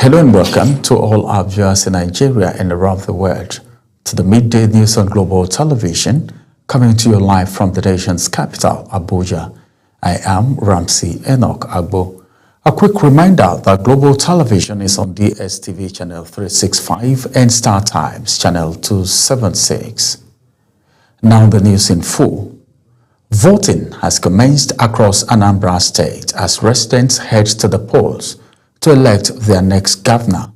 Hello and welcome to all our viewers in Nigeria and around the world to the midday news on Global Television, coming to you live from the nation's capital, Abuja. I am Ramsey Enoch Agbo. A quick reminder that Global Television is on DSTV channel 365 and Star Times channel 276. Now the news in full. Voting has commenced across Anambra State as residents head to the polls to elect their next governor,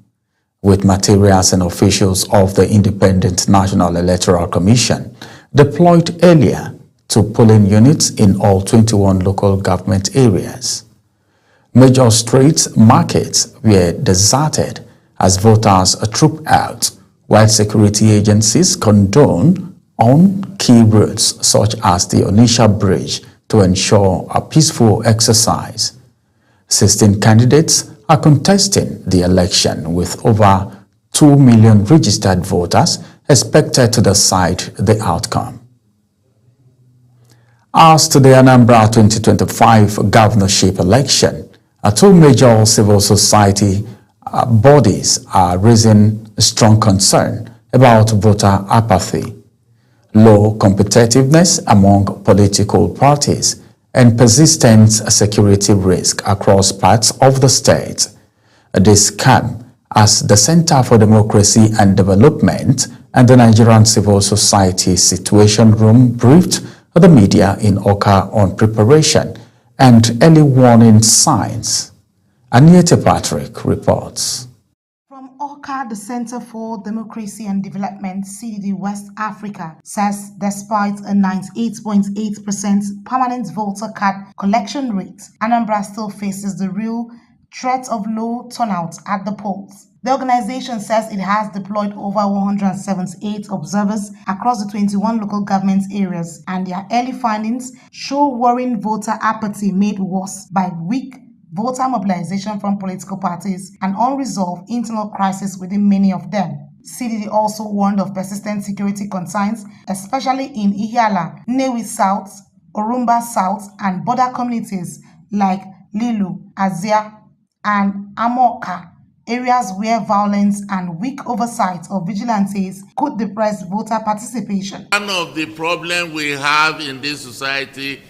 with materials and officials of the Independent National Electoral Commission deployed earlier to polling units in all 21 local government areas. Major streets, markets were deserted as voters trooped out, while security agencies condoned on key routes such as the Onitsha Bridge to ensure a peaceful exercise. 16 candidates are contesting the election, with over 2 million registered voters expected to decide the outcome. As to the Anambra 2025 governorship election, two major civil society bodies are raising strong concern about voter apathy, low competitiveness among political parties, and persistent security risk across parts of the state. This came as the Center for Democracy and Development and the Nigerian Civil Society Situation Room briefed the media in Awka on preparation and early warning signs. Aniete Patrick reports. From Awka, the Center for Democracy and Development, CDD West Africa, says despite a 98.8% permanent voter card collection rate, Anambra still faces the real threat of low turnout at the polls. The organization says it has deployed over 178 observers across the 21 local government areas, and their early findings show worrying voter apathy made worse by weak voter mobilization from political parties and unresolved internal crisis within many of them. CDD also warned of persistent security concerns, especially in Ihiala, Nnewi South, Orumba South, and border communities like Lilu, Azia, and Amoka, areas where violence and weak oversight of vigilantes could depress voter participation. One of the problems we have in this society,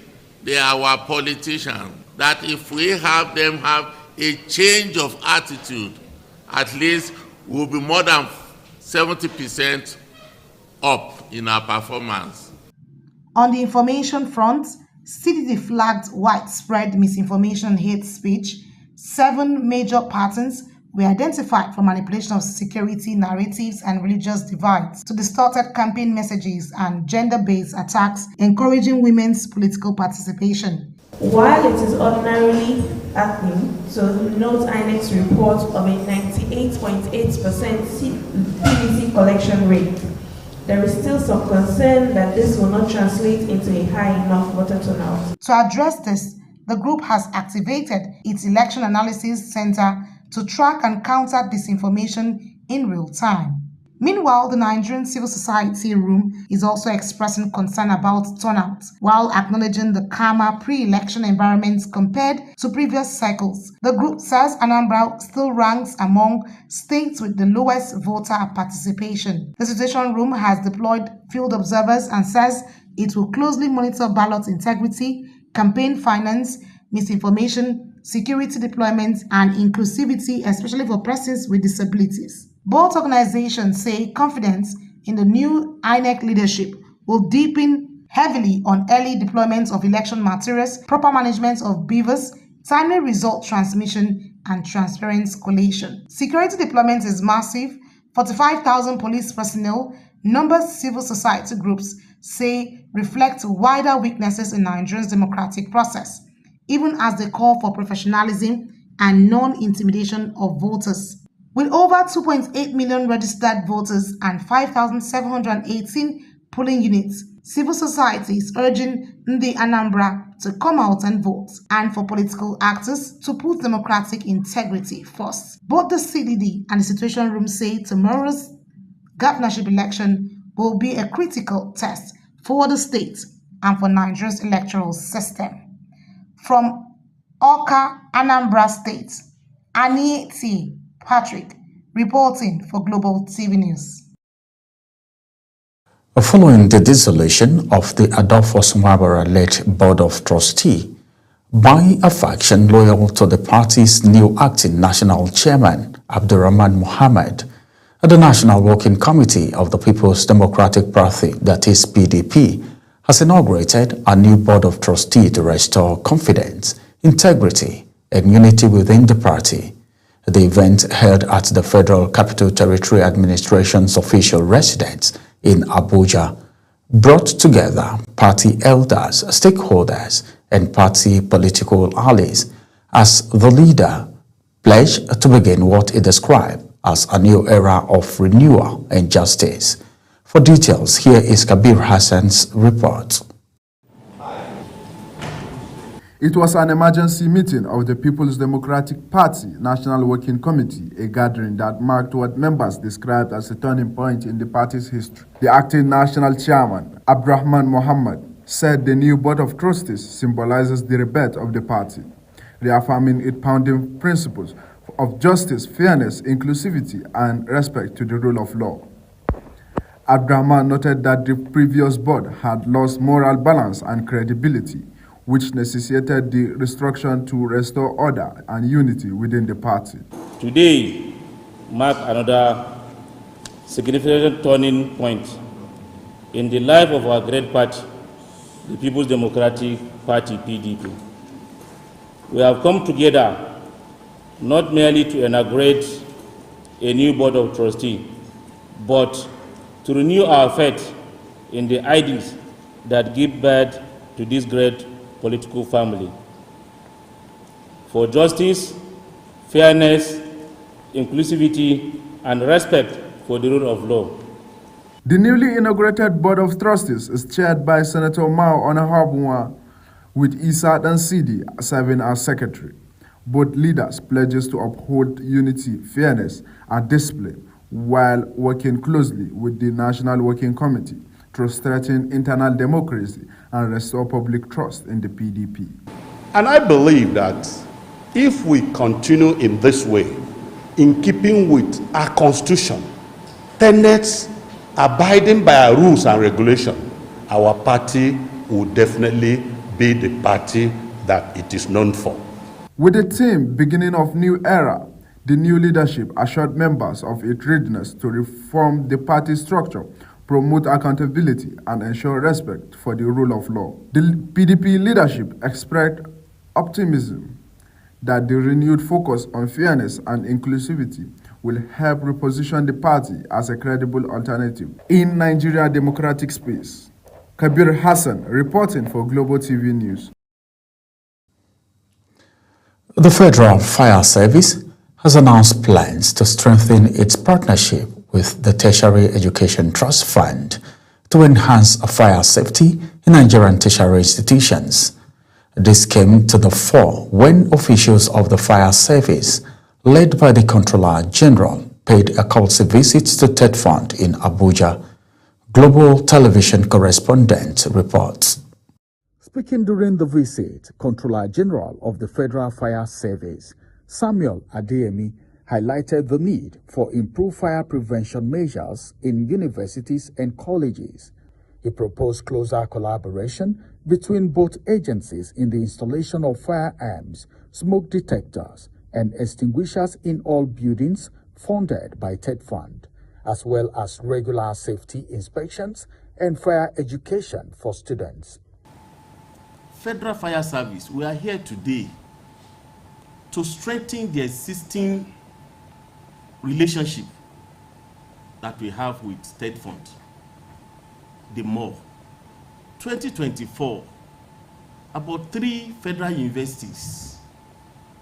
they are our politicians. That if we have them have a change of attitude, at least we'll be more than 70% up in our performance. On the information front, CDD flagged widespread misinformation and hate speech. 7 major patterns were identified for manipulation of security narratives and religious divides, to distorted campaign messages and gender-based attacks encouraging women's political participation. While it is ordinarily heartening to note INEC's report of a 98.8% PVC collection rate, there is still some concern that this will not translate into a high enough voter turnout. To address this, the group has activated its Election Analysis Center to track and counter disinformation in real time. Meanwhile, the Nigerian Civil Society Room is also expressing concern about turnout, while acknowledging the calmer pre-election environment compared to previous cycles. The group says Anambra still ranks among states with the lowest voter participation. The Situation Room has deployed field observers and says it will closely monitor ballot integrity, campaign finance, misinformation, security deployment, and inclusivity, especially for persons with disabilities. Both organizations say confidence in the new INEC leadership will deepen heavily on early deployment of election materials, proper management of beavers, timely result transmission, and transparent collation. Security deployment is massive. 45,000 police personnel, numbers civil society groups say reflect wider weaknesses in Nigeria's democratic process, even as they call for professionalism and non-intimidation of voters. With over 2.8 million registered voters and 5,718 polling units, civil society is urging Ndi Anambra to come out and vote, and for political actors to put democratic integrity first. Both the CDD and the Situation Room say tomorrow's governorship election will be a critical test for the state and for Nigeria's electoral system. From Awka, Anambra State, Aniete Patrick, reporting for Global TV News. Following the dissolution of the Adolphus Nwabara-led Board of Trustees by a faction loyal to the party's new acting national chairman, Abdurrahman Mohammed, the National Working Committee of the People's Democratic Party, that is PDP, has inaugurated a new Board of Trustees to restore confidence, integrity, and unity within the party. The event held at the Federal Capital Territory Administration's official residence in Abuja brought together party elders, stakeholders, and party political allies as the leader pledged to begin what he described as a new era of renewal and justice. For details, here is Kabir Hassan's report. It was an emergency meeting of the People's Democratic Party National Working Committee, a gathering that marked what members described as a turning point in the party's history. The acting national chairman, Abdurrahman Mohammed, said the new Board of Trustees symbolizes the rebirth of the party, reaffirming its founding principles of justice, fairness, inclusivity, and respect to the rule of law. Abdurrahman noted that the previous board had lost moral balance and credibility, which necessitated the restructuring to restore order and unity within the party. Today marks another significant turning point in the life of our great party, the People's Democratic Party, PDP. We have come together not merely to inaugurate a new Board of Trustees, but to renew our faith in the ideals that give birth to this great political family, for justice, fairness, inclusivity, and respect for the rule of law. The newly inaugurated Board of Trustees is chaired by Senator Mao Onahabunwa, with Isa Dansidi serving as secretary. Both leaders pledges to uphold unity, fairness, and discipline while working closely with the National Working Committee to strengthen internal democracy and restore public trust in the PDP. And I believe that if we continue in this way, in keeping with our constitution, tenets, abiding by our rules and regulations, our party will definitely be the party that it is known for. With the theme beginning of new era, the new leadership assured members of its readiness to reform the party structure, promote accountability, and ensure respect for the rule of law. The PDP leadership expressed optimism that the renewed focus on fairness and inclusivity will help reposition the party as a credible alternative in Nigeria democratic space. Kabir Hassan reporting for Global TV News. The Federal Fire Service has announced plans to strengthen its partnership with the Tertiary Education Trust Fund to enhance fire safety in Nigerian tertiary institutions. This came to the fore when officials of the fire service, led by the Controller General, paid a courtesy visit to TED Fund in Abuja. Global Television correspondent reports. Speaking during the visit, Controller General of the Federal Fire Service, Samuel Adeyemi, highlighted the need for improved fire prevention measures in universities and colleges. He proposed closer collaboration between both agencies in the installation of firearms, smoke detectors, and extinguishers in all buildings funded by TED Fund, as well as regular safety inspections and fire education for students. Federal Fire Service, we are here today to strengthen the existing relationship that we have with State Fund. The more 2024, about 3 federal universities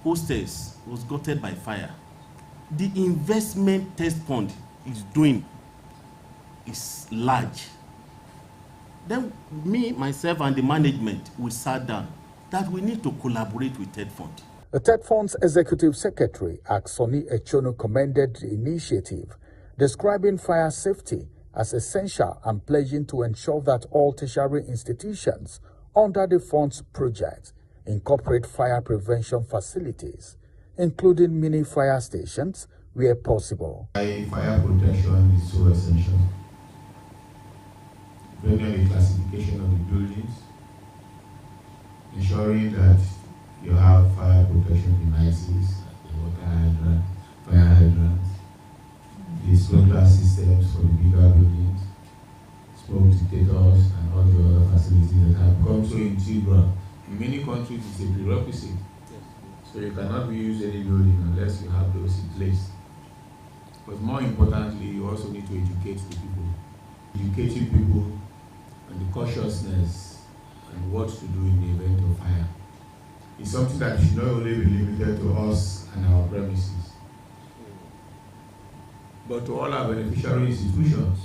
hostels was gutted by fire. The investment Test Fund is doing is large. Then me, myself, and the management, we sat down that we need to collaborate with TED Fund. The TED Fund's Executive Secretary, Aksoni Echono, commended the initiative, describing fire safety as essential and pledging to ensure that all tertiary institutions under the Fund's project incorporate fire prevention facilities, including mini fire stations, where possible. Fire protection is so essential. Bringing the classification of the buildings, ensuring that you have fire protection devices, the water hydrant, fire hydrants, the sprinkler systems for the bigger buildings, smoke detectors, and all the other facilities that have become so integral. In many countries, it's a prerequisite. So you cannot reuse any building unless you have those in place. But more importantly, you also need to educate the people. Educating people on the cautiousness and what to do in the event of fire. It's something that should not only be limited to us and our premises, but to all our beneficiary institutions.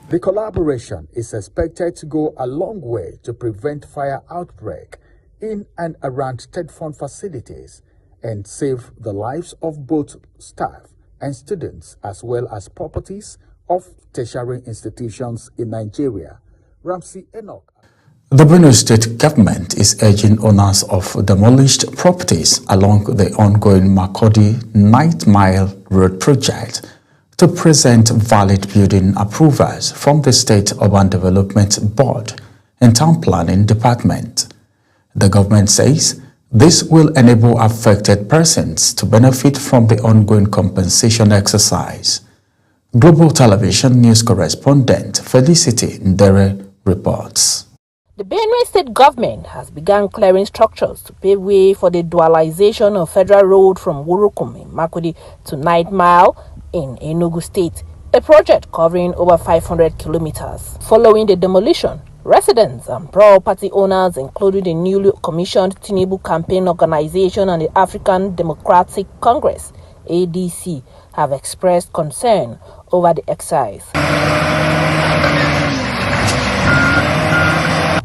The collaboration is expected to go a long way to prevent fire outbreak in and around state fund facilities and save the lives of both staff and students as well as properties of tertiary institutions in Nigeria. Ramsey Enoch. The Benue State government is urging owners of demolished properties along the ongoing Makurdi 9 Mile Road project to present valid building approvals from the State Urban Development Board and Town Planning Department. The government says this will enable affected persons to benefit from the ongoing compensation exercise. Global Television News correspondent Felicity Ndere reports. The Benue State government has begun clearing structures to pave way for the dualization of Federal Road from Wurukum in Makurdi to 9 Mile in Enugu State, a project covering over 500 kilometers. Following the demolition, residents and property owners, including the newly commissioned Tinubu Campaign Organization and the African Democratic Congress, ADC, have expressed concern over the exercise.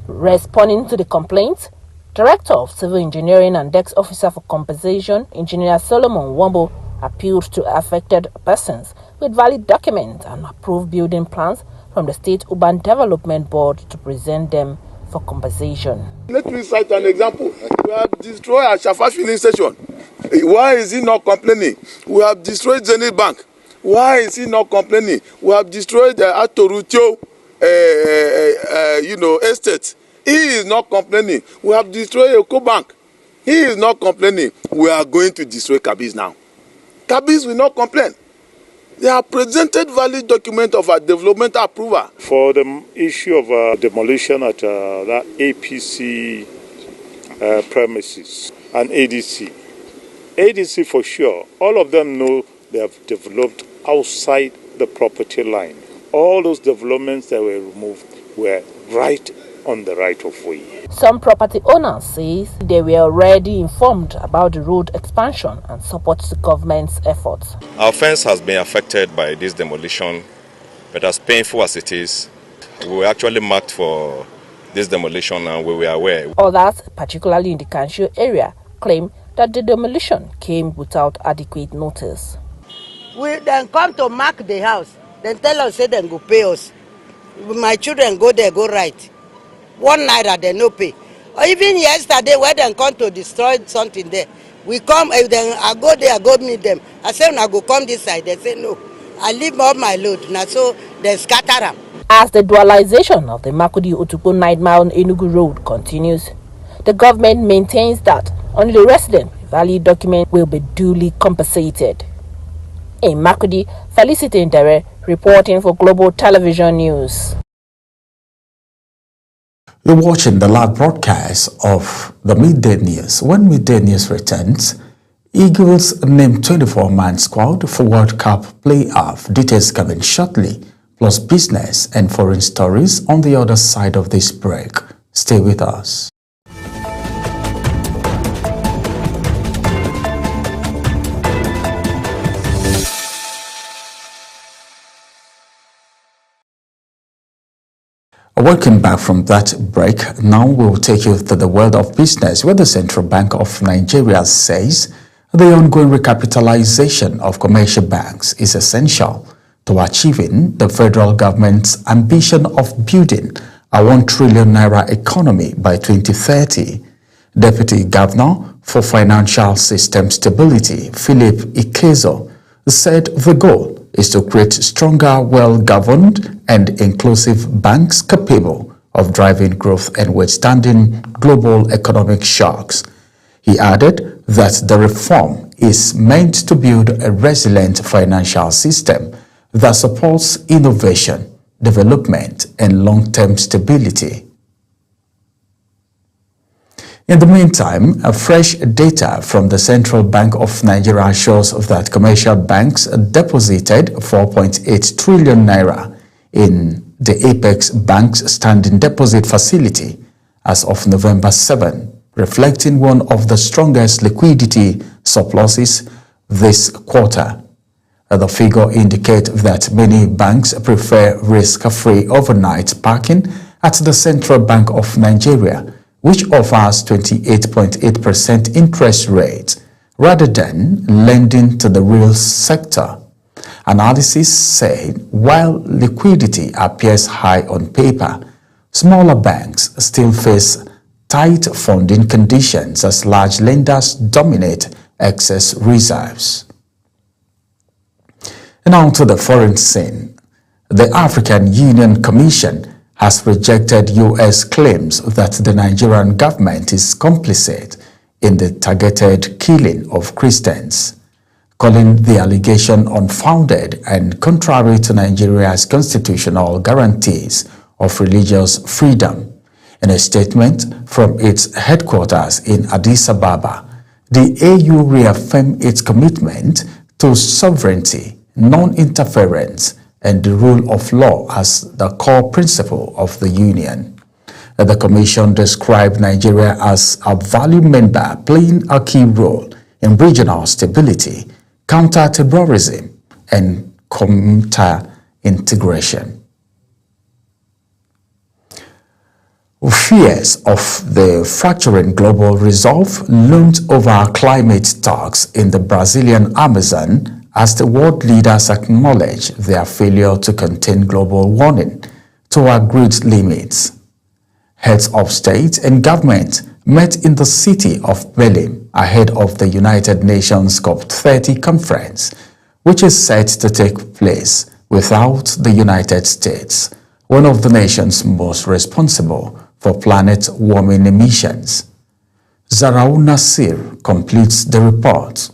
Responding to the complaints, Director of Civil Engineering and Desk Officer for Compensation, Engineer Solomon Wombo, appealed to affected persons with valid documents and approved building plans from the State Urban Development Board to present them for compensation. Let me cite an example. We have destroyed Ashafa filling station. Why is he not complaining? We have destroyed Zenith Bank. Why is he not complaining? We have destroyed the Atorutio estate. He is not complaining. We have destroyed Eko Bank. He is not complaining. We are going to destroy Kabis now. Kabis will not complain. They have presented valid document of a development approval. For the issue of demolition at that APC premises and ADC. ADC for sure, all of them know they have developed outside the property line. All those developments that were removed were right on the right of way. Some property owners say they were already informed about the road expansion and support the government's efforts. Our fence has been affected by this demolition, but as painful as it is, we were actually marked for this demolition and we were aware. Others, particularly in the Kanshio area, claim that the demolition came without adequate notice. We then come to mark the house, then tell us, say, then go pay us. My children go there, go right. 1 naira, they no pay. Or even yesterday, when they come to destroy something there, we come, then I go there, I go meet them. I say, when I go come this side, they say, no. I leave all my load. Now, so they scatter them. As the dualization of the Makurdi Otukpo 9 Mile Enugu Road continues, the government maintains that only the resident with valid document will be duly compensated. In Makurdi, Felicity Ndere reporting for Global Television News. You're watching the live broadcast of the Midday News. When Midday News returns, Eagles named 24-man squad for World Cup playoff. Details coming shortly, plus business and foreign stories on the other side of this break. Stay with us. Welcome back from that break. Now we'll take you to the world of business, where the Central Bank of Nigeria says the ongoing recapitalization of commercial banks is essential to achieving the federal government's ambition of building a 1 trillion naira economy by 2030. Deputy Governor for Financial System Stability, Philip Ikezo, said the goal is to create stronger, well-governed and inclusive banks capable of driving growth and withstanding global economic shocks. He added that the reform is meant to build a resilient financial system that supports innovation, development, and long-term stability. In the meantime, fresh data from the Central Bank of Nigeria shows that commercial banks deposited 4.8 trillion naira in the Apex Bank's standing deposit facility as of November 7, reflecting one of the strongest liquidity surpluses this quarter. The figure indicates that many banks prefer risk-free overnight parking at the Central Bank of Nigeria, which offers 28.8% interest rate, rather than lending to the real sector. Analysis said while liquidity appears high on paper, smaller banks still face tight funding conditions as large lenders dominate excess reserves. Now to the foreign scene. The African Union Commission has rejected U.S. claims that the Nigerian government is complicit in the targeted killing of Christians, calling the allegation unfounded and contrary to Nigeria's constitutional guarantees of religious freedom. In a statement from its headquarters in Addis Ababa, the AU reaffirmed its commitment to sovereignty, non-interference, and the rule of law as the core principle of the Union. The Commission described Nigeria as a valued member playing a key role in regional stability, counter-terrorism, and community integration. Fears of the fracturing global resolve loomed over climate talks in the Brazilian Amazon as the world leaders acknowledge their failure to contain global warming to agreed limits. Heads of state and government met in the city of Berlin ahead of the United Nations COP30 conference, which is set to take place without the United States, one of the nations most responsible for planet warming emissions. Zaraou Nasir completes the report.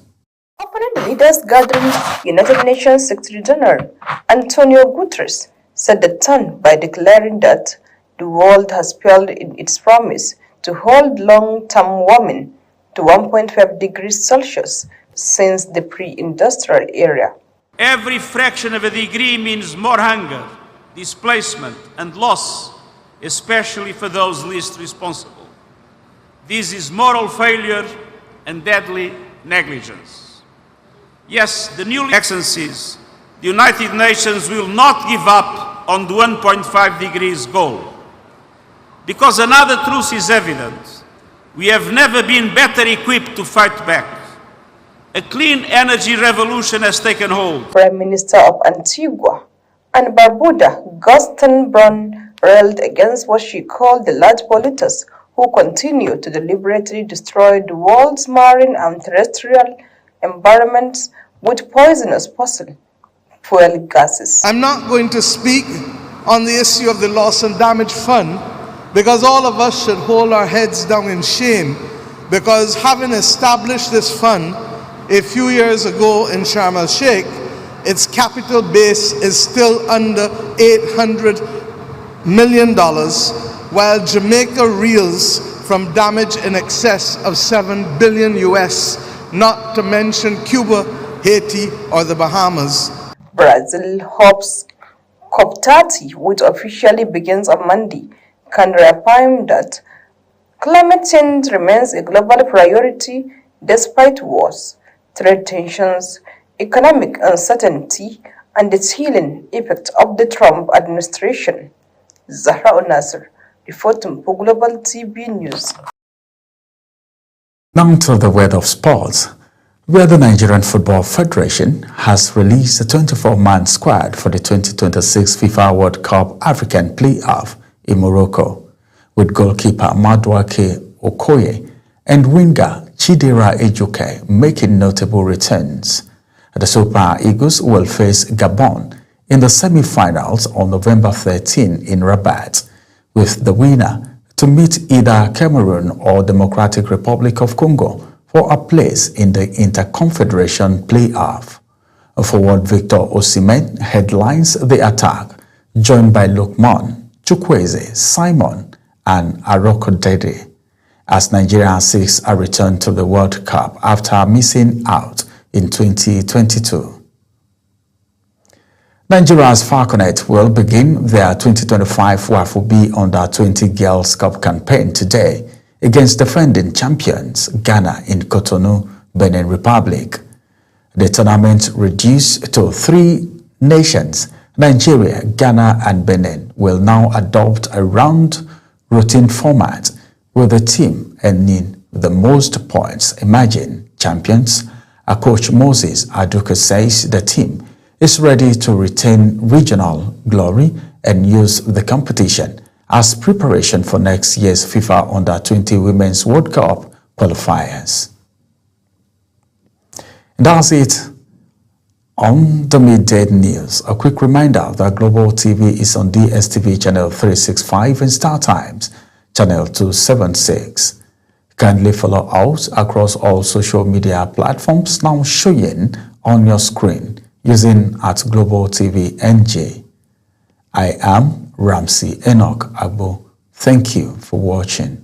Opening the leaders' gathering, United Nations Secretary General Antonio Guterres set the tone by declaring that the world has failed in its promise to hold long-term warming to 1.5 degrees Celsius since the pre-industrial era. Every fraction of a degree means more hunger, displacement, and loss, especially for those least responsible. This is moral failure and deadly negligence. Yes, the new Excellencies, the United Nations will not give up on the 1.5 degrees goal. Because another truth is evident. We have never been better equipped to fight back. A clean energy revolution has taken hold. Prime Minister of Antigua and Barbuda, Gaston Browne, railed against what she called the large polluters who continue to deliberately destroy the world's marine and terrestrial environments with poisonous fossil fuel gases. I'm not going to speak on the issue of the loss and damage fund because all of us should hold our heads down in shame, because having established this fund a few years ago in Sharm el-Sheikh, its capital base is still under $800 million, while Jamaica reels from damage in excess of $7 billion US, not to mention Cuba, Haiti, or the Bahamas. Brazil hopes COP30, which officially begins on Monday, can reaffirm that climate change remains a global priority despite wars, trade tensions, economic uncertainty, and the chilling effect of the Trump administration. Zaraou Nasir, reporting for Global TV News. Now to the world of sports, where the Nigerian Football Federation has released a 24-man squad for the 2026 FIFA World Cup African Playoff in Morocco, with goalkeeper Madueke Okoye and winger Chidera Ejuke making notable returns. The Super Eagles will face Gabon in the semi-finals on November 13 in Rabat, with the winner to meet either Cameroon or Democratic Republic of Congo for a place in the Interconfederation playoff. Forward Victor Osimhen headlines the attack, joined by Lookman, Chukwueze, Simon, and Arokodede, as Nigeria seeks a return to the World Cup after missing out in 2022. Nigeria's Falconet will begin their 2025 WAFU Under-20 Girls Cup campaign today against defending champions Ghana in Cotonou, Benin Republic. The tournament reduced to 3 nations, Nigeria, Ghana, and Benin, will now adopt a round routine format with the team earning the most points emerging champions. Coach Moses Aduke says the team is ready to retain regional glory and use the competition as preparation for next year's FIFA Under-20 Women's World Cup qualifiers. That's it on the Midday News. A quick reminder that Global TV is on DSTV channel 365 and Star Times channel 276. Kindly follow us across all social media platforms now showing on your screen using @Global TV NJ. I am Ramsey Enoch Agbo. Thank you for watching.